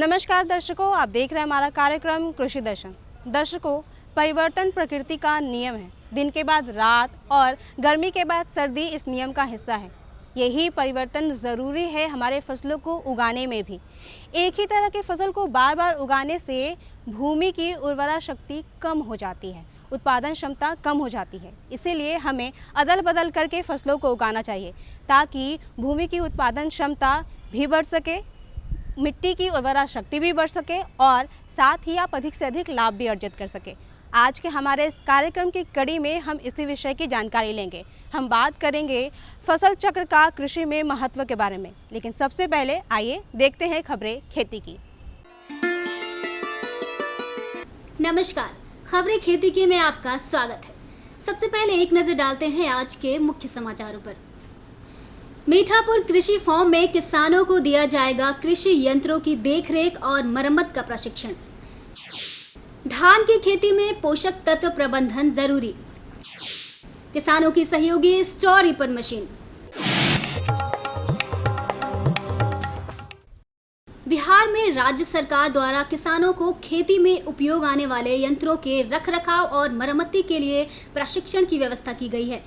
नमस्कार दर्शकों, आप देख रहे हैं हमारा कार्यक्रम कृषि दर्शन। दर्शकों, परिवर्तन प्रकृति का नियम है। दिन के बाद रात और गर्मी के बाद सर्दी इस नियम का हिस्सा है। यही परिवर्तन ज़रूरी है हमारे फसलों को उगाने में भी। एक ही तरह के फसल को बार बार उगाने से भूमि की उर्वरा शक्ति कम हो जाती है, उत्पादन क्षमता कम हो जाती है। इसीलिए हमें अदल बदल करके फसलों को उगाना चाहिए ताकि भूमि की उत्पादन क्षमता भी बढ़ सके, मिट्टी की उर्वरा शक्ति भी बढ़ सके और साथ ही आप अधिक से अधिक लाभ भी अर्जित कर सके। आज के हमारे इस कार्यक्रम की कड़ी में हम इसी विषय की जानकारी लेंगे। हम बात करेंगे फसल चक्र का कृषि में महत्व के बारे में। लेकिन सबसे पहले आइए देखते हैं खबरें खेती की। नमस्कार, खबरें खेती की में आपका स्वागत है। सबसे पहले एक नजर डालते हैं आज के मुख्य समाचारों पर। मीठापुर कृषि फार्म में किसानों को दिया जाएगा कृषि यंत्रों की देखरेख और मरम्मत का प्रशिक्षण। धान की खेती में पोषक तत्व प्रबंधन जरूरी। किसानों की सहयोगी स्ट्रॉ रीपर मशीन। बिहार में राज्य सरकार द्वारा किसानों को खेती में उपयोग आने वाले यंत्रों के रखरखाव और मरम्मती के लिए प्रशिक्षण की व्यवस्था की गई है।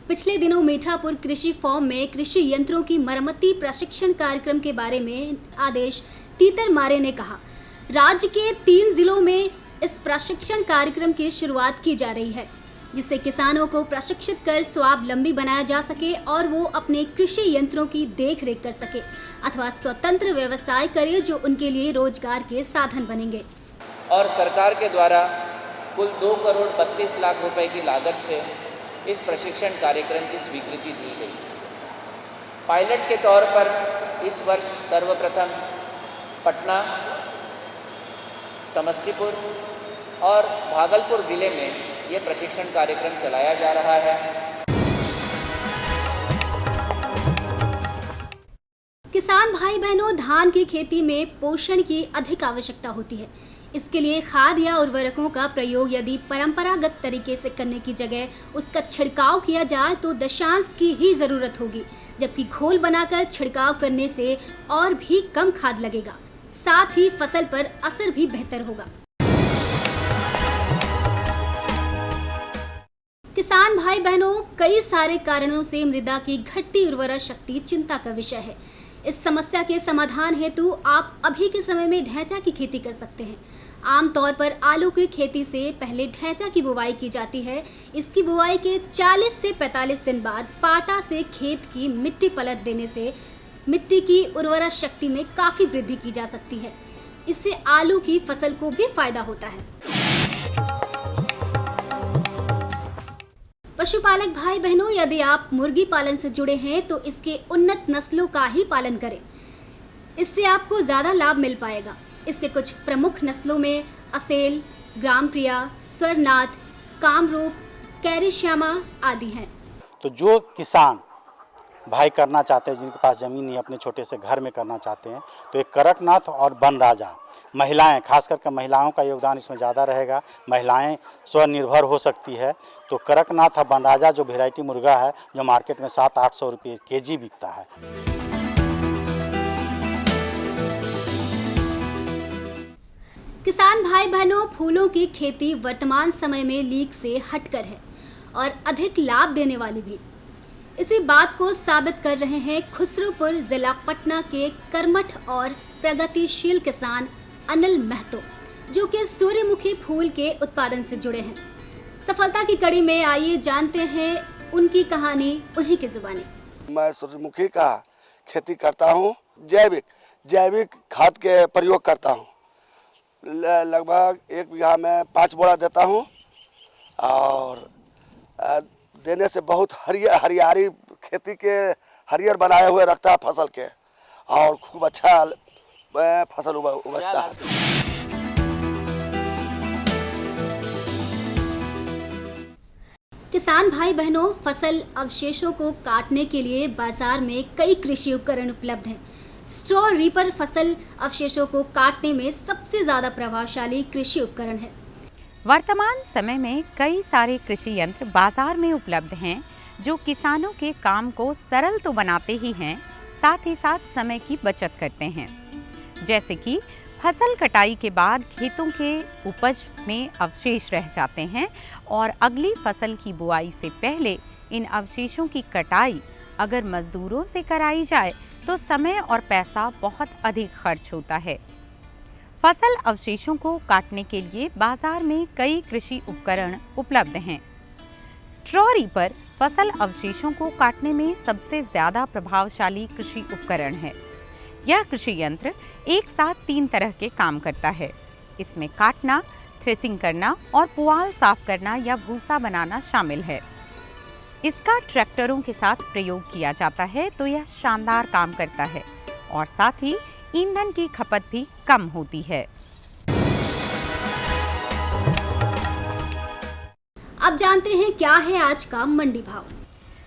पिछले दिनों मीठापुर कृषि फार्म में कृषि यंत्रों की मरम्मती प्रशिक्षण कार्यक्रम के बारे में आदेश तीतर मारे ने कहा, राज्य के 3 जिलों में इस प्रशिक्षण कार्यक्रम की शुरुआत की जा रही है, जिससे किसानों को प्रशिक्षित कर स्वावलंबी बनाया जा सके और वो अपने कृषि यंत्रों की देखरेख कर सके अथवा स्वतंत्र व्यवसाय करे जो उनके लिए रोजगार के साधन बनेंगे। और सरकार के द्वारा कुल 2 करोड़ 32 लाख रुपए की लागत से इस प्रशिक्षण कार्यक्रम की स्वीकृति दी गई। पायलट के तौर पर इस वर्ष सर्वप्रथम पटना, समस्तीपुर और भागलपुर ज़िले में ये प्रशिक्षण कार्यक्रम चलाया जा रहा है। किसान भाई बहनों, धान की खेती में पोषण की अधिक आवश्यकता होती है। इसके लिए खाद या उर्वरकों का प्रयोग यदि परंपरागत तरीके से करने की जगह उसका छिड़काव किया जाए तो दशांश की ही ज़रूरत होगी, जबकि घोल बनाकर छिड़काव करने से और भी कम खाद लगेगा, साथ ही फसल पर असर भी बेहतर होगा। किसान भाई बहनों, कई सारे कारणों से मृदा की घटती उर्वरा शक्ति चिंता का विषय है। इस समस्या के समाधान हेतु आप अभी के समय में ढैंचा की खेती कर सकते हैं। आमतौर पर आलू की खेती से पहले ढैंचा की बुवाई की जाती है। इसकी बुवाई के 40 से 45 दिन बाद पाटा से खेत की मिट्टी पलट देने से मिट्टी की उर्वरा शक्ति में काफ़ी वृद्धि की जा सकती है। इससे आलू की फसल को भी फायदा होता है। पशुपालक भाई बहनों, यदि आप मुर्गी पालन से जुड़े हैं तो इसके उन्नत नस्लों का ही पालन करें। इससे आपको ज़्यादा लाभ मिल पाएगा। इसके कुछ प्रमुख नस्लों में असेल, ग्राम प्रिया, स्वर्नाथ, कामरूप, कैरी श्यामा आदि हैं। तो जो किसान भाई करना चाहते हैं, जिनके पास ज़मीन नहीं, अपने छोटे से घर में करना चाहते हैं, तो एक कड़कनाथ और बनराजा, महिलाएं, खास करके महिलाओं का योगदान इसमें ज़्यादा रहेगा। महिलाएं स्वनिर्भर हो सकती है। तो कड़कनाथ और बनराजा जो वैरायटी मुर्गा है, जो मार्केट में 700-800 रुपये केजी बिकता है। किसान भाई बहनों, फूलों की खेती वर्तमान समय में लीक से हटकर है और अधिक लाभ देने वाली भी। इसी बात को साबित कर रहे हैं खुसरूपुर जिला पटना के कर्मठ और प्रगतिशील किसान अनिल महतो, जो कि सूर्यमुखी फूल के उत्पादन से जुड़े हैं। सफलता की कड़ी में आइए जानते हैं उनकी कहानी उन्हीं की जुबानी। मैं सूर्यमुखी का खेती करता हूँ। जैविक खाद के प्रयोग करता हूँ। लगभग 1 बीघा में 5 बोरा देता हूँ और देने से बहुत हरियाली खेती के हरियर बनाए हुए रखता है फसल के और खूब अच्छा फसल उगता है। किसान भाई बहनों, फसल अवशेषों को काटने के लिए बाजार में कई कृषि उपकरण उपलब्ध हैं। स्ट्रॉ रीपर फसल अवशेषों को काटने में सबसे ज़्यादा प्रभावशाली कृषि उपकरण है। वर्तमान समय में कई सारे कृषि यंत्र बाजार में उपलब्ध हैं जो किसानों के काम को सरल तो बनाते ही हैं, साथ ही साथ समय की बचत करते हैं। जैसे कि फसल कटाई के बाद खेतों के उपज में अवशेष रह जाते हैं और अगली फसल की बुआई से पहले इन अवशेषों की कटाई अगर मजदूरों से कराई जाए तो समय और पैसा बहुत अधिक खर्च होता है। फसल अवशेषों को काटने के लिए बाजार में कई कृषि उपकरण उपलब्ध हैं। स्ट्रॉ रीपर फसल अवशेषों को काटने में सबसे ज्यादा प्रभावशाली कृषि उपकरण है। यह कृषि यंत्र एक साथ 3 तरह के काम करता है। इसमें काटना, थ्रेसिंग करना और पुआल साफ करना या भूसा बनाना शामिल है। इसका ट्रैक्टरों के साथ प्रयोग किया जाता है तो यह शानदार काम करता है और साथ ही ईंधन की खपत भी कम होती है। अब जानते हैं क्या है आज का मंडी भाव।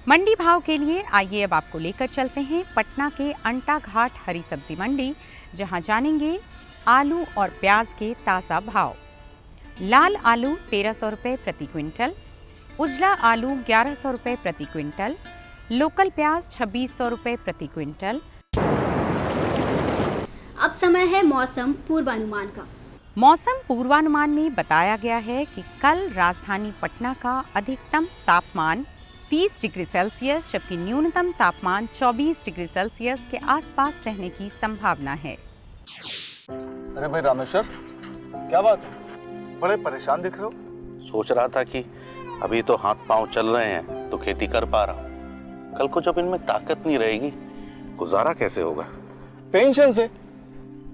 मंडी भाव के लिए आइए अब आपको लेकर चलते हैं पटना के अंटा घाट हरी सब्जी मंडी, जहां जानेंगे आलू और प्याज के ताज़ा भाव। लाल आलू 1300 रुपये प्रति क्विंटल, उजला आलू 1100 रुपये प्रति क्विंटल, लोकल प्याज 2600 रुपये प्रति क्विंटल। अब समय है मौसम पूर्वानुमान का। मौसम पूर्वानुमान में बताया गया है कि कल राजधानी पटना का अधिकतम तापमान 30 डिग्री सेल्सियस जबकि न्यूनतम तापमान 24 डिग्री सेल्सियस के आसपास रहने की संभावना है। अरे भाई रामेश्वर, क्या बात है? बड़े परेशान दिख रहे हो। सोच रहा था कि अभी तो हाथ पांव चल रहे हैं तो खेती कर पा रहा हूँ, कल को जब इनमें ताकत नहीं रहेगी गुजारा कैसे होगा? पेंशन से।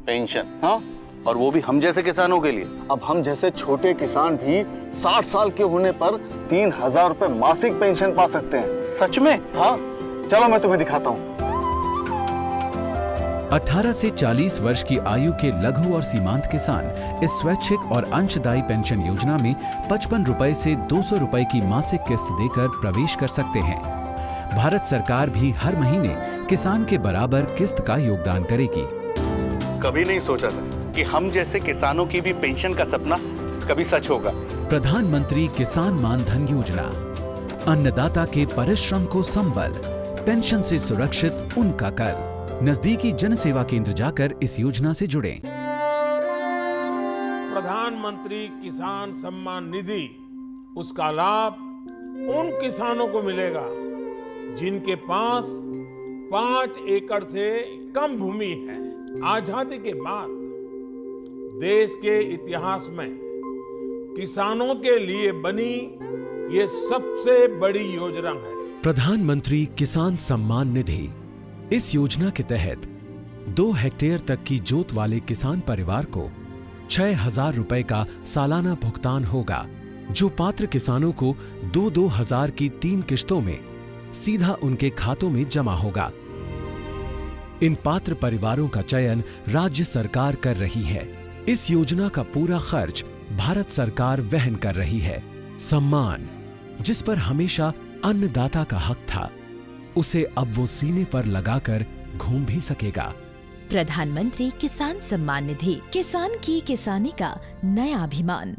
पेंशन? हाँ, और वो भी हम जैसे किसानों के लिए। अब हम जैसे छोटे किसान भी 60 साल के होने पर 3000 रुपए मासिक पेंशन पा सकते हैं। सच में? हाँ, चलो मैं तुम्हें दिखाता हूँ। 18 से 40 वर्ष की आयु के लघु और सीमांत किसान इस स्वैच्छिक और अंशदायी पेंशन योजना में 55 रुपए से 200 रुपए की मासिक किस्त देकर प्रवेश कर सकते हैं। भारत सरकार भी हर महीने किसान के बराबर किस्त का योगदान करेगी। कभी नहीं सोचा था कि हम जैसे किसानों की भी पेंशन का सपना कभी सच होगा। प्रधानमंत्री किसान मान धन योजना, अन्नदाता के परिश्रम को संबल, पेंशन से सुरक्षित उनका कर। नजदीकी जन सेवा केंद्र जाकर इस योजना से जुड़ें। प्रधानमंत्री किसान सम्मान निधि, उसका लाभ उन किसानों को मिलेगा जिनके पास 5 एकड़ से कम भूमि है। आजादी के बाद देश के इतिहास में किसानों के लिए बनी ये सबसे बड़ी योजना है। प्रधानमंत्री किसान सम्मान निधि। इस योजना के तहत 2 हेक्टेयर तक की जोत वाले किसान परिवार को 6000 रुपए का सालाना भुगतान होगा, जो पात्र किसानों को 2-2 हजार की 3 किश्तों में सीधा उनके खातों में जमा होगा। इन पात्र परिवारों का चयन राज्य सरकार कर रही है। इस योजना का पूरा खर्च भारत सरकार वहन कर रही है। सम्मान, जिस पर हमेशा अन्नदाता का हक था, उसे अब वो सीने पर लगाकर घूम भी सकेगा। प्रधानमंत्री किसान सम्मान निधि, किसान की किसानी का नया अभिमान।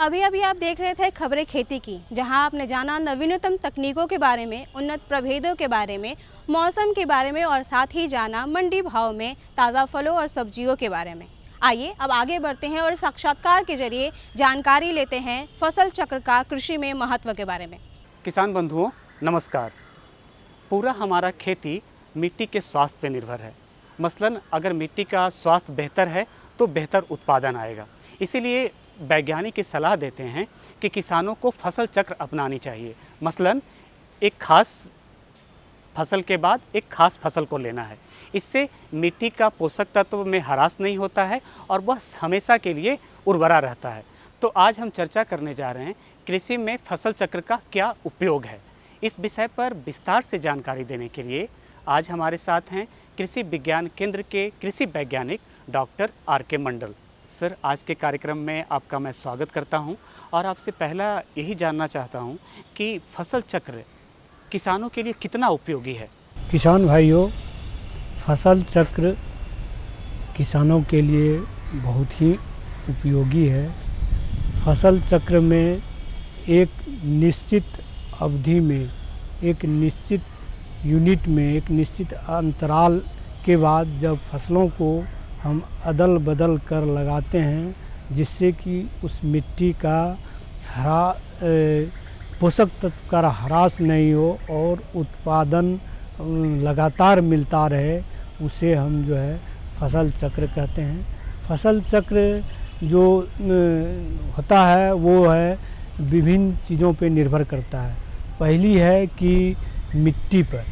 अभी अभी आप देख रहे थे खबरें खेती की, जहां आपने जाना नवीनतम तकनीकों के बारे में, उन्नत प्रभेदों के बारे में, मौसम के बारे में और साथ ही जाना मंडी भाव में ताज़ा फलों और सब्जियों के बारे में। आइए अब आगे बढ़ते हैं और साक्षात्कार के जरिए जानकारी लेते हैं फसल चक्र का कृषि में महत्व के बारे में। किसान बंधुओं नमस्कार। पूरा हमारा खेती मिट्टी के स्वास्थ्य पर निर्भर है। मसलन अगर मिट्टी का स्वास्थ्य बेहतर है तो बेहतर उत्पादन आएगा। इसीलिए वैज्ञानिक की सलाह देते हैं कि किसानों को फसल चक्र अपनानी चाहिए। मसलन एक खास फसल के बाद एक खास फसल को लेना है। इससे मिट्टी का पोषक तत्व में ह्रास नहीं होता है और वह हमेशा के लिए उर्वरा रहता है। तो आज हम चर्चा करने जा रहे हैं कृषि में फसल चक्र का क्या उपयोग है। इस विषय पर विस्तार से जानकारी देने के लिए आज हमारे साथ हैं कृषि विज्ञान केंद्र के कृषि वैज्ञानिक डॉक्टर R.K. मंडल। सर, आज के कार्यक्रम में आपका मैं स्वागत करता हूं और आपसे पहला यही जानना चाहता हूं कि फसल चक्र किसानों के लिए कितना उपयोगी है। किसान भाइयों, फसल चक्र किसानों के लिए बहुत ही उपयोगी है। फसल चक्र में एक निश्चित अवधि में, एक निश्चित यूनिट में, एक निश्चित अंतराल के बाद जब फसलों को हम अदल बदल कर लगाते हैं, जिससे कि उस मिट्टी का पोषक तत्व का ह्रास नहीं हो और उत्पादन लगातार मिलता रहे। उसे हम जो है फसल चक्र कहते हैं। फसल चक्र जो होता है वो है विभिन्न चीज़ों पे निर्भर करता है। पहली है कि मिट्टी पर,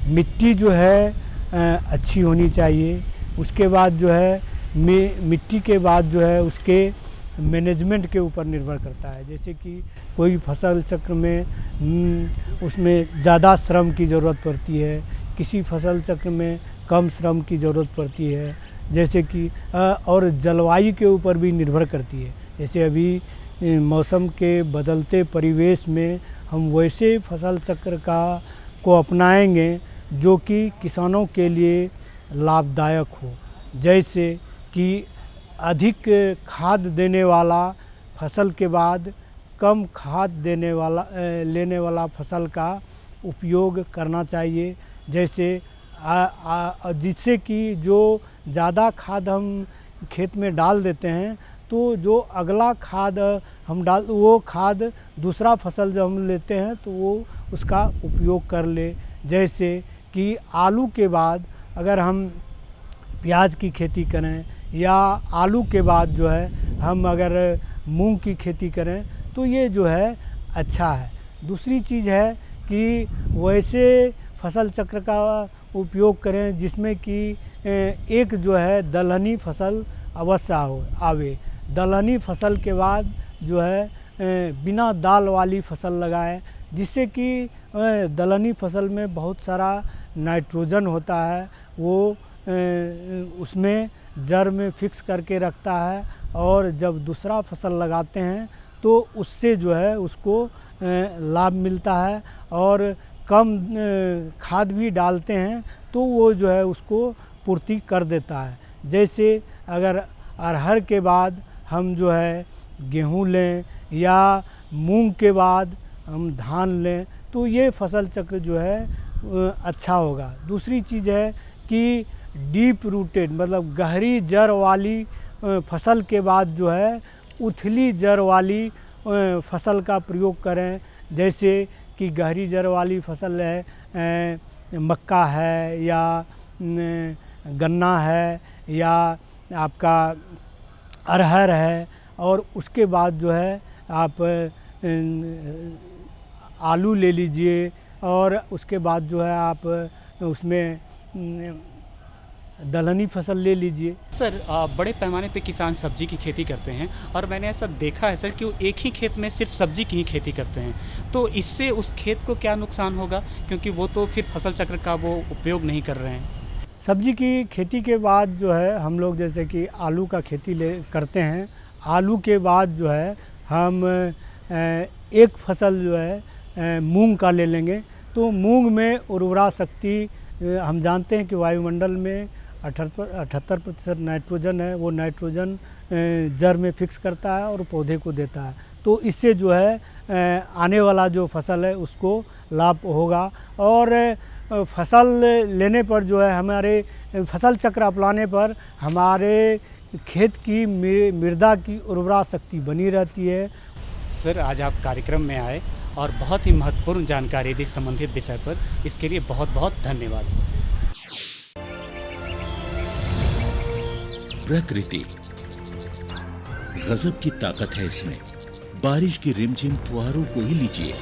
मिट्टी जो है अच्छी होनी चाहिए। उसके बाद जो है मिट्टी के बाद जो है उसके मैनेजमेंट के ऊपर निर्भर करता है। जैसे कि कोई फसल चक्र में उसमें ज़्यादा श्रम की ज़रूरत पड़ती है, किसी फसल चक्र में कम श्रम की ज़रूरत पड़ती है। जैसे कि और जलवायु के ऊपर भी निर्भर करती है। जैसे अभी मौसम के बदलते परिवेश में हम वैसे फसल चक्र को अपनाएंगे जो कि किसानों के लिए लाभदायक हो। जैसे कि अधिक खाद देने वाला फसल के बाद कम खाद देने वाला लेने वाला फसल का उपयोग करना चाहिए। जैसे जिससे कि जो ज़्यादा खाद हम खेत में डाल देते हैं तो जो अगला खाद हम वो खाद दूसरा फसल जब हम लेते हैं तो वो उसका उपयोग कर ले। जैसे कि आलू के बाद अगर हम प्याज की खेती करें या आलू के बाद जो है हम अगर मूंग की खेती करें तो ये जो है अच्छा है। दूसरी चीज़ है कि वैसे फसल चक्र का उपयोग करें जिसमें कि एक जो है दलहनी फसल अवश्य आवे। दलहनी फसल के बाद जो है बिना दाल वाली फसल लगाएं, जिससे कि दलहनी फसल में बहुत सारा नाइट्रोजन होता है, वो उसमें जड़ में फिक्स करके रखता है और जब दूसरा फसल लगाते हैं तो उससे जो है उसको लाभ मिलता है। और कम खाद भी डालते हैं तो वो जो है उसको पूर्ति कर देता है। जैसे अगर अरहर के बाद हम जो है गेहूं लें या मूंग के बाद हम धान लें तो ये फसल चक्र जो है अच्छा होगा। दूसरी चीज़ है कि डीप रूटेड मतलब गहरी जड़ वाली फसल के बाद जो है उथली जड़ वाली फसल का प्रयोग करें। जैसे कि गहरी जड़ वाली फसल है मक्का है या गन्ना है या आपका अरहर है, और उसके बाद जो है आप आलू ले लीजिए और उसके बाद जो है आप उसमें दलहनी फसल ले लीजिए। सर बड़े पैमाने पे किसान सब्जी की खेती करते हैं और मैंने ऐसा देखा है सर कि वो एक ही खेत में सिर्फ सब्जी की ही खेती करते हैं, तो इससे उस खेत को क्या नुकसान होगा, क्योंकि वो तो फिर फसल चक्र का वो उपयोग नहीं कर रहे हैं। सब्जी की खेती के बाद जो है हम लोग जैसे कि आलू का खेती करते हैं। आलू के बाद जो है हम एक फसल जो है मूंग का ले लेंगे तो मूंग में उर्वरा शक्ति हम जानते हैं कि वायुमंडल में 78% नाइट्रोजन है, वो नाइट्रोजन जड़ में फिक्स करता है और पौधे को देता है। तो इससे जो है आने वाला जो फसल है उसको लाभ होगा। और फसल लेने पर जो है हमारे फसल चक्र अपनाने पर हमारे खेत की मृदा की उर्वरा शक्ति बनी रहती है। सर आज आप कार्यक्रम में आए और बहुत ही महत्वपूर्ण जानकारी दी संबंधित विषय पर, इसके लिए बहुत बहुत धन्यवाद। प्रकृति गजब की ताकत है इसमें। बारिश की रिमझिम फुहारों को ही लीजिए,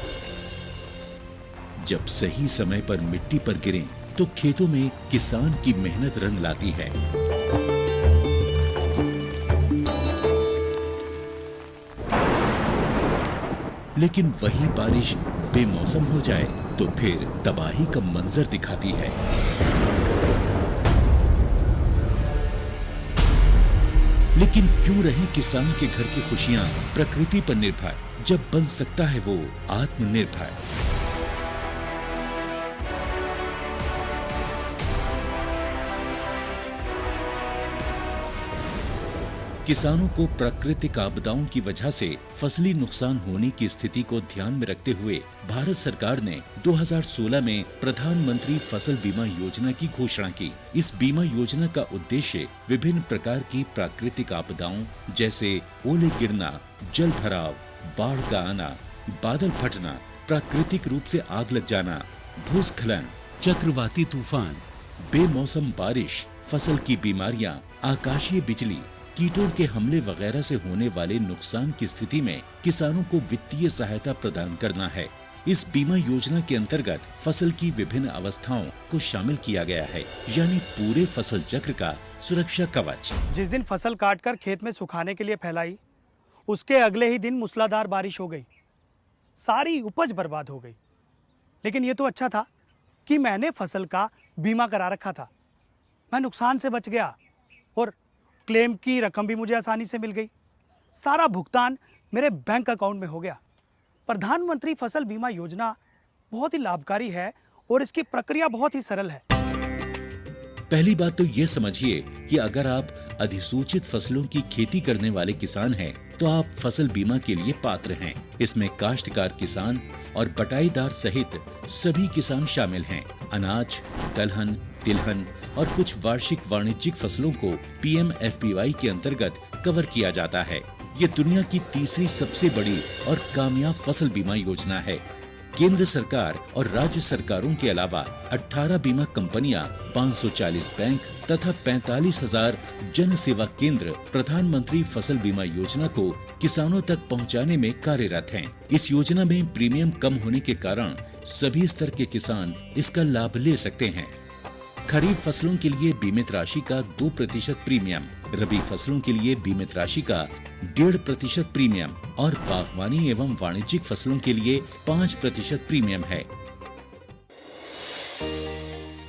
जब सही समय पर मिट्टी पर गिरें तो खेतों में किसान की मेहनत रंग लाती है। लेकिन वही बारिश बेमौसम हो जाए तो फिर तबाही का मंजर दिखाती है। लेकिन क्यों रहे किसान के घर की खुशियां प्रकृति पर निर्भर, जब बन सकता है वो आत्मनिर्भर। किसानों को प्राकृतिक आपदाओं की वजह से फसली नुकसान होने की स्थिति को ध्यान में रखते हुए भारत सरकार ने 2016 में प्रधानमंत्री फसल बीमा योजना की घोषणा की। इस बीमा योजना का उद्देश्य विभिन्न प्रकार की प्राकृतिक आपदाओं जैसे ओले गिरना, जल भराव, बाढ़ का आना, बादल फटना, प्राकृतिक रूप से आग लग जाना, भूस्खलन, चक्रवाती तूफान, बेमौसम बारिश, फसल की बीमारियां, आकाशीय बिजली, कीटों के हमले वगैरह से होने वाले नुकसान की स्थिति में किसानों को वित्तीय सहायता प्रदान करना है। इस बीमा योजना के अंतर्गत फसल की विभिन्न अवस्थाओं को शामिल किया गया है, यानी पूरे फसल चक्र का सुरक्षा कवच। जिस दिन फसल काटकर खेत में सुखाने के लिए फैलाई, उसके अगले ही दिन मूसलाधार बारिश हो गई, सारी उपज बर्बाद हो गई। लेकिन ये तो अच्छा था कि मैंने फसल का बीमा करा रखा था, मैं नुकसान से बच गया और क्लेम की रकम भी मुझे आसानी से मिल गई। सारा भुगतान मेरे बैंक अकाउंट में हो गया। प्रधानमंत्री फसल बीमा योजना बहुत ही लाभकारी है और इसकी प्रक्रिया बहुत ही सरल है। पहली बात तो ये समझिए कि अगर आप अधिसूचित फसलों की खेती करने वाले किसान हैं, तो आप फसल बीमा के लिए पात्र हैं। इसमें काश्तकार किसान और बटाईदार सहित सभी किसान शामिल हैं। अनाज, दलहन, तिलहन और कुछ वार्षिक वाणिज्यिक फसलों को PMFBY के अंतर्गत कवर किया जाता है। ये दुनिया की तीसरी सबसे बड़ी और कामयाब फसल बीमा योजना है। केंद्र सरकार और राज्य सरकारों के अलावा 18 बीमा कंपनियां, 540 बैंक तथा 45,000 जन सेवा केंद्र प्रधानमंत्री फसल बीमा योजना को किसानों तक पहुंचाने में कार्यरत हैं। इस योजना में प्रीमियम कम होने के कारण सभी स्तर के किसान इसका लाभ ले सकते हैं। खरीफ फसलों के लिए बीमित राशि का 2% प्रीमियम, रबी फसलों के लिए बीमित राशि का 1.5% प्रीमियम और बागवानी एवं वाणिज्यिक फसलों के लिए 5% प्रीमियम है।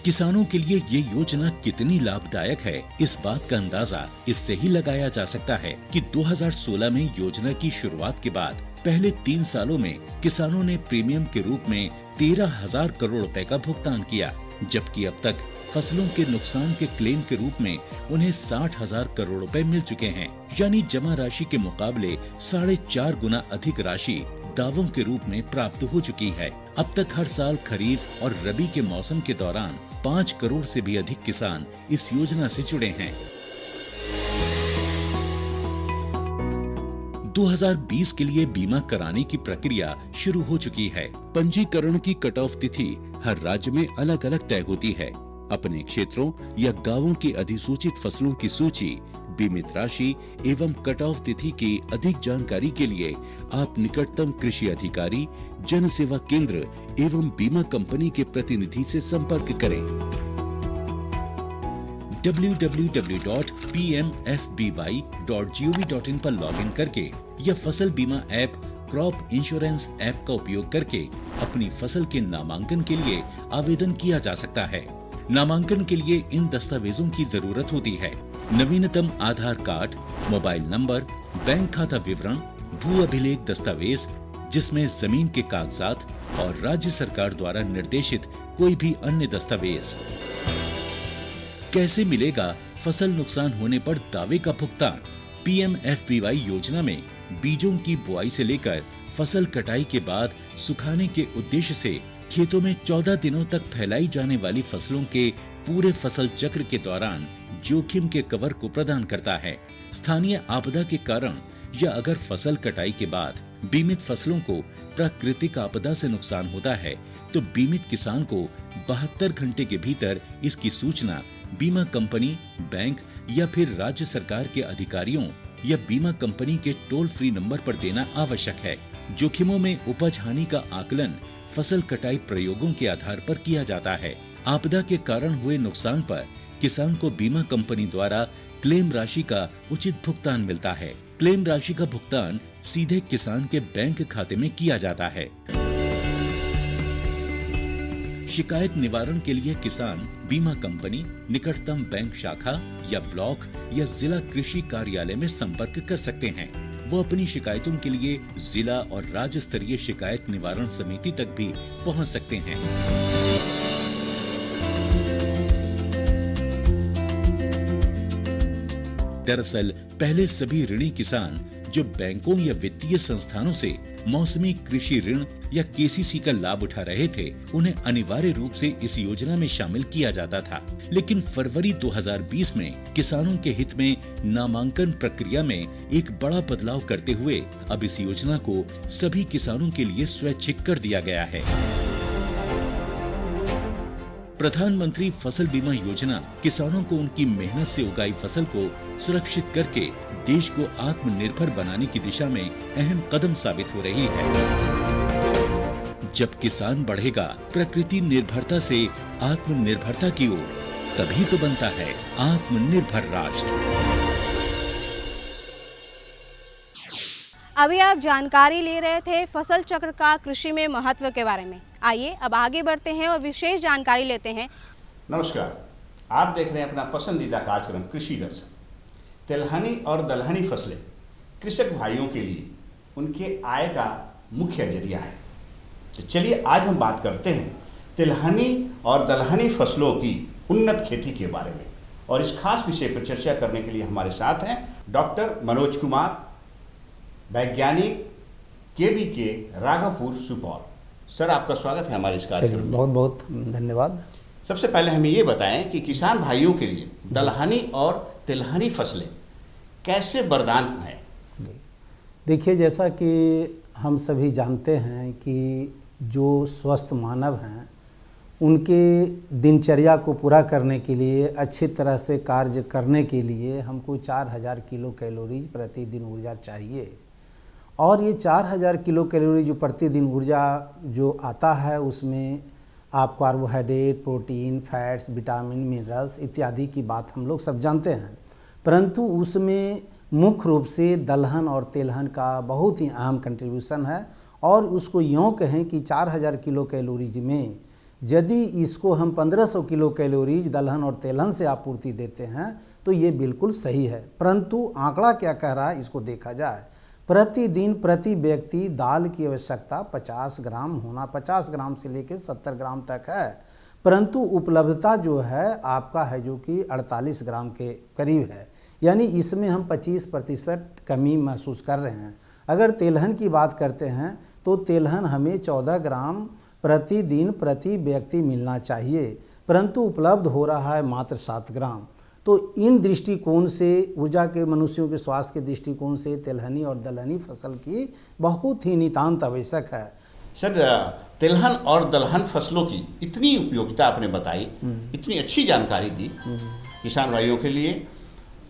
किसानों के लिए ये योजना कितनी लाभदायक है, इस बात का अंदाजा इससे ही लगाया जा सकता है कि 2016 में योजना की शुरुआत के बाद पहले 3 सालों में किसानों ने प्रीमियम के रूप में 13,000 करोड़ रुपए का भुगतान किया, जबकि अब तक फसलों के नुकसान के क्लेम के रूप में उन्हें 60,000 करोड़ रुपए मिल चुके हैं, यानी जमा राशि के मुकाबले 4.5 गुना अधिक राशि दावों के रूप में प्राप्त हो चुकी है। अब तक हर साल खरीफ और रबी के मौसम के दौरान 5 करोड़ से भी अधिक किसान इस योजना से जुड़े हैं। 2020 के लिए बीमा कराने की प्रक्रिया शुरू हो चुकी है। पंजीकरण की कट ऑफ तिथि हर राज्य में अलग अलग तय होती है। अपने क्षेत्रों या गांवों की अधिसूचित फसलों की सूची, बीमित राशि एवं कट ऑफ तिथि की अधिक जानकारी के लिए आप निकटतम कृषि अधिकारी, जन सेवा केंद्र एवं बीमा कंपनी के प्रतिनिधि से संपर्क करें। www.pmfby.gov.in पर लॉगिन करके या फसल बीमा ऐप क्रॉप इंश्योरेंस ऐप का उपयोग करके अपनी फसल के नामांकन के लिए आवेदन किया जा सकता है। नामांकन के लिए इन दस्तावेजों की जरूरत होती है: नवीनतम आधार कार्ड, मोबाइल नंबर, बैंक खाता विवरण, भू अभिलेख दस्तावेज जिसमें जमीन के कागजात और राज्य सरकार द्वारा निर्देशित कोई भी अन्य दस्तावेज। कैसे मिलेगा फसल नुकसान होने पर दावे का भुगतान? PMFBY योजना में बीजों की बुआई से लेकर फसल कटाई के बाद सुखाने के उद्देश्य से खेतों में 14 दिनों तक फैलाई जाने वाली फसलों के पूरे फसल चक्र के दौरान जोखिम के कवर को प्रदान करता है। स्थानीय आपदा के कारण या अगर फसल कटाई के बाद बीमित फसलों को प्राकृतिक आपदा से नुकसान होता है, तो बीमित किसान को 72 घंटे के भीतर इसकी सूचना बीमा कंपनी, बैंक या फिर राज्य सरकार के अधिकारियों या बीमा कंपनी के टोल फ्री नंबर पर देना आवश्यक है। जोखिमों में उपज हानि का आकलन फसल कटाई प्रयोगों के आधार पर किया जाता है। आपदा के कारण हुए नुकसान पर किसान को बीमा कंपनी द्वारा क्लेम राशि का उचित भुगतान मिलता है। क्लेम राशि का भुगतान सीधे किसान के बैंक खाते में किया जाता है। शिकायत निवारण के लिए किसान बीमा कंपनी, निकटतम बैंक शाखा या ब्लॉक या जिला कृषि कार्यालय में संपर्क कर सकते हैं। वो अपनी शिकायतों के लिए जिला और राज्य स्तरीय शिकायत निवारण समिति तक भी पहुंच सकते हैं। दरअसल पहले सभी ऋणी किसान जो बैंकों या वित्तीय संस्थानों से मौसमी कृषि ऋण या केसीसी का लाभ उठा रहे थे, उन्हें अनिवार्य रूप से इस योजना में शामिल किया जाता था। लेकिन फरवरी 2020 में किसानों के हित में नामांकन प्रक्रिया में एक बड़ा बदलाव करते हुए अब इस योजना को सभी किसानों के लिए स्वैच्छिक कर दिया गया है। प्रधानमंत्री फसल बीमा योजना किसानों को उनकी मेहनत से उगाई फसल को सुरक्षित करके देश को आत्मनिर्भर बनाने की दिशा में अहम कदम साबित हो रही है। जब किसान बढ़ेगा प्रकृति निर्भरता से आत्मनिर्भरता की ओर, तभी तो बनता है आत्मनिर्भर राष्ट्र। अभी आप जानकारी ले रहे थे फसल चक्र का कृषि में महत्व के बारे में। आइए अब आगे बढ़ते हैं और विशेष जानकारी लेते हैं। नमस्कार, आप देख रहे हैं अपना पसंदीदा कार्यक्रम कृषि दर्शन। तिलहनी और दलहनी फसलें कृषक भाइयों के लिए उनके आय का मुख्य जरिया है। तो चलिए आज हम बात करते हैं तिलहनी और दलहनी फसलों की उन्नत खेती के बारे में, और इस खास विषय पर चर्चा करने के लिए हमारे साथ हैं डॉक्टर मनोज कुमार, वैज्ञानिक KVK राघवपुर सुपौल। सर, आपका स्वागत है हमारे इस कार्यक्रम में। बहुत बहुत धन्यवाद। सबसे पहले हमें ये बताएं कि किसान भाइयों के लिए दलहनी और तिलहनी फसलें कैसे वरदान हैं? देखिए, जैसा कि हम सभी जानते हैं कि जो स्वस्थ मानव हैं उनके दिनचर्या को पूरा करने के लिए, अच्छी तरह से कार्य करने के लिए हमको 4000 किलो कैलोरीज प्रतिदिन ऊर्जा चाहिए। और ये 4000 किलो कैलोरी जो प्रतिदिन ऊर्जा जो आता है, उसमें आप carbohydrate, protein, fats, vitamin, minerals इत्यादि की बात हम लोग सब जानते हैं, परंतु उसमें मुख्य रूप से दलहन और तेलहन का बहुत ही अहम कंट्रीब्यूशन है। और उसको यूँ कहें कि 4000 किलो कैलोरीज में यदि इसको हम 1500 किलो कैलोरीज दलहन और तेलहन से आपूर्ति देते हैं तो ये बिल्कुल सही है। परंतु आंकड़ा क्या कह रहा है, इसको देखा जाए। प्रतिदिन प्रति व्यक्ति दाल की आवश्यकता 50 ग्राम होना, 50 ग्राम से लेकर 70 ग्राम तक है, परंतु उपलब्धता जो है आपका है जो कि 48 ग्राम के करीब है। यानी इसमें हम 25% कमी महसूस कर रहे हैं। अगर तेलहन की बात करते हैं तो तेलहन हमें 14 ग्राम प्रतिदिन प्रति व्यक्ति मिलना चाहिए, परंतु उपलब्ध हो रहा है मात्र 7 ग्राम। तो इन दृष्टिकोण से, ऊर्जा के मनुष्यों के स्वास्थ्य के दृष्टिकोण से तिलहनी और दलहनी फसल की बहुत ही नितांत आवश्यक है। सर, तिलहन और दलहन फसलों की इतनी उपयोगिता आपने बताई, इतनी अच्छी जानकारी दी किसान भाइयों के लिए,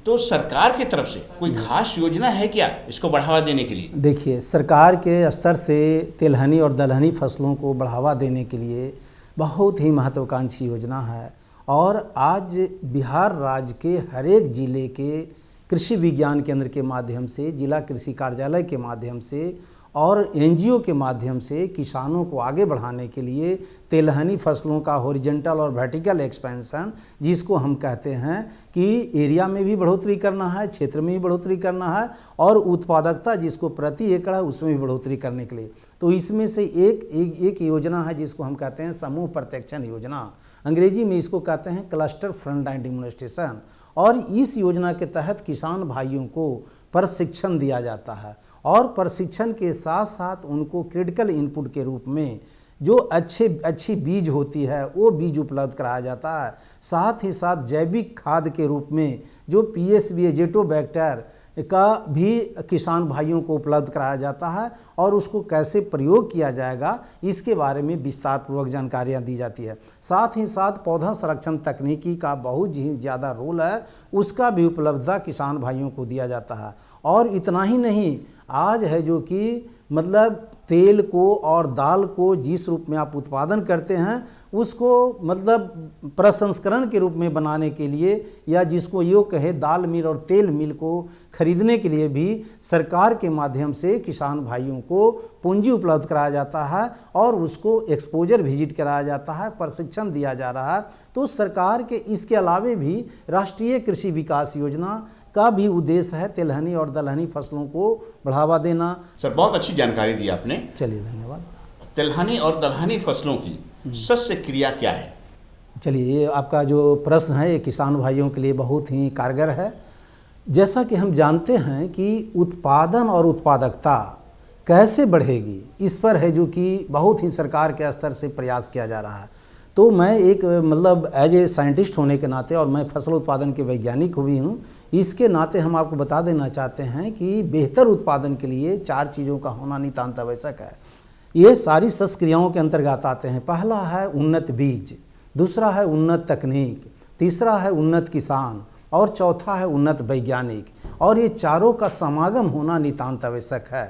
तो सरकार की तरफ से कोई खास योजना है क्या इसको बढ़ावा देने के लिए? देखिए, सरकार के स्तर से तिलहनी और दलहनी फसलों को बढ़ावा देने के लिए बहुत ही महत्वाकांक्षी योजना है। और आज बिहार राज्य के हर एक जिले के कृषि विज्ञान केंद्र के माध्यम से, जिला कृषि कार्यालय के माध्यम से और NGO के माध्यम से किसानों को आगे बढ़ाने के लिए तेलहनी फसलों का हॉरिजॉन्टल और वर्टिकल एक्सपेंशन, जिसको हम कहते हैं कि एरिया में भी बढ़ोतरी करना है, क्षेत्र में भी बढ़ोतरी करना है, और उत्पादकता जिसको प्रति एकड़ है उसमें भी बढ़ोतरी करने के लिए, तो इसमें से एक योजना है जिसको हम कहते हैं समूह प्रत्यक्षण योजना। अंग्रेजी में इसको कहते हैं क्लस्टर फ्रंट-एंड इम्यूनाइजेशन। और इस योजना के तहत किसान भाइयों को प्रशिक्षण दिया जाता है, और प्रशिक्षण के साथ साथ उनको क्रिटिकल इनपुट के रूप में जो अच्छी बीज होती है वो बीज उपलब्ध कराया जाता है। साथ ही साथ जैविक खाद के रूप में जो PSB एजेटोबैक्टर का भी किसान भाइयों को उपलब्ध कराया जाता है, और उसको कैसे प्रयोग किया जाएगा इसके बारे में विस्तार पूर्वक जानकारियाँ दी जाती है। साथ ही साथ पौधा संरक्षण तकनीकी का बहुत ही ज़्यादा रोल है, उसका भी उपलब्धता किसान भाइयों को दिया जाता है। और इतना ही नहीं, आज है जो कि मतलब तेल को और दाल को जिस रूप में आप उत्पादन करते हैं उसको मतलब प्रसंस्करण के रूप में बनाने के लिए, या जिसको यो कहे दाल मिल और तेल मिल को खरीदने के लिए भी सरकार के माध्यम से किसान भाइयों को पूंजी उपलब्ध कराया जाता है, और उसको एक्सपोजर विजिट कराया जाता है, प्रशिक्षण दिया जा रहा है। तो सरकार के इसके अलावे भी राष्ट्रीय कृषि विकास योजना का भी उद्देश्य है तिलहनी और दलहनी फसलों को बढ़ावा देना। सर, बहुत अच्छी जानकारी दी आपने। चलिए, धन्यवाद। तिलहनी और दलहनी फसलों की शस्य क्रिया क्या है? चलिए, ये आपका जो प्रश्न है ये किसान भाइयों के लिए बहुत ही कारगर है। जैसा कि हम जानते हैं कि उत्पादन और उत्पादकता कैसे बढ़ेगी, इस पर है जो कि बहुत ही सरकार के स्तर से प्रयास किया जा रहा है। तो मैं एक मतलब एज ए साइंटिस्ट होने के नाते, और मैं फसल उत्पादन के वैज्ञानिक भी हूँ, इसके नाते हम आपको बता देना चाहते हैं कि बेहतर उत्पादन के लिए 4 चीज़ों का होना नितांत आवश्यक है। ये सारी संस्क्रियाओं के अंतर्गत आते हैं। पहला है उन्नत बीज, दूसरा है उन्नत तकनीक, तीसरा है उन्नत किसान और चौथा है उन्नत वैज्ञानिक, और ये चारों का समागम होना नितांत आवश्यक है।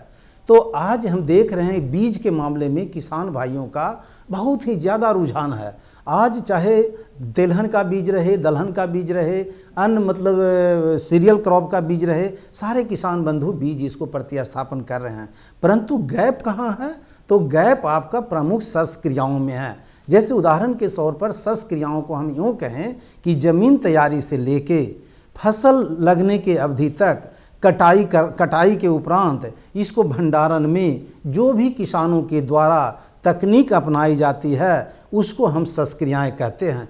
तो आज हम देख रहे हैं बीज के मामले में किसान भाइयों का बहुत ही ज़्यादा रुझान है। आज चाहे तिलहन का बीज रहे, दलहन का बीज रहे, अन्य मतलब सीरियल क्रॉप का बीज रहे, सारे किसान बंधु बीज इसको प्रतिस्थापन कर रहे हैं। परंतु गैप कहाँ है? तो गैप आपका प्रमुख संस्क्रियाओं में है। जैसे उदाहरण के तौर पर संस्क्रियाओं को हम यूँ कहें कि ज़मीन तैयारी से लेके फसल लगने के अवधि तक कटाई के उपरांत इसको भंडारण में जो भी किसानों के द्वारा तकनीक अपनाई जाती है उसको हम संस्क्रियाएँ कहते हैं।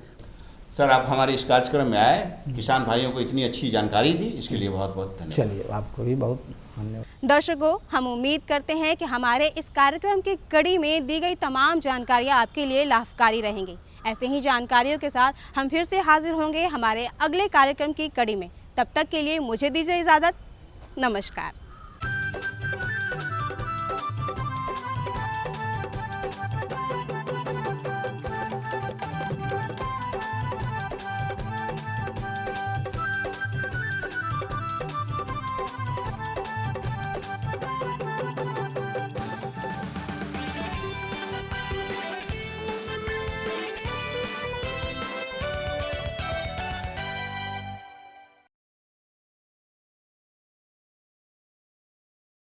सर, आप हमारे इस कार्यक्रम में आए, किसान भाइयों को इतनी अच्छी जानकारी दी, इसके लिए बहुत बहुत धन्यवाद। चलिए, आपको भी बहुत धन्यवाद। दर्शकों, हम उम्मीद करते हैं कि हमारे इस कार्यक्रम की कड़ी में दी गई तमाम जानकारियाँ आपके लिए लाभकारी रहेंगी। ऐसे ही जानकारियों के साथ हम फिर से हाजिर होंगे हमारे अगले कार्यक्रम की कड़ी में। तब तक के लिए मुझे दीजिए इजाज़त। नमस्कार।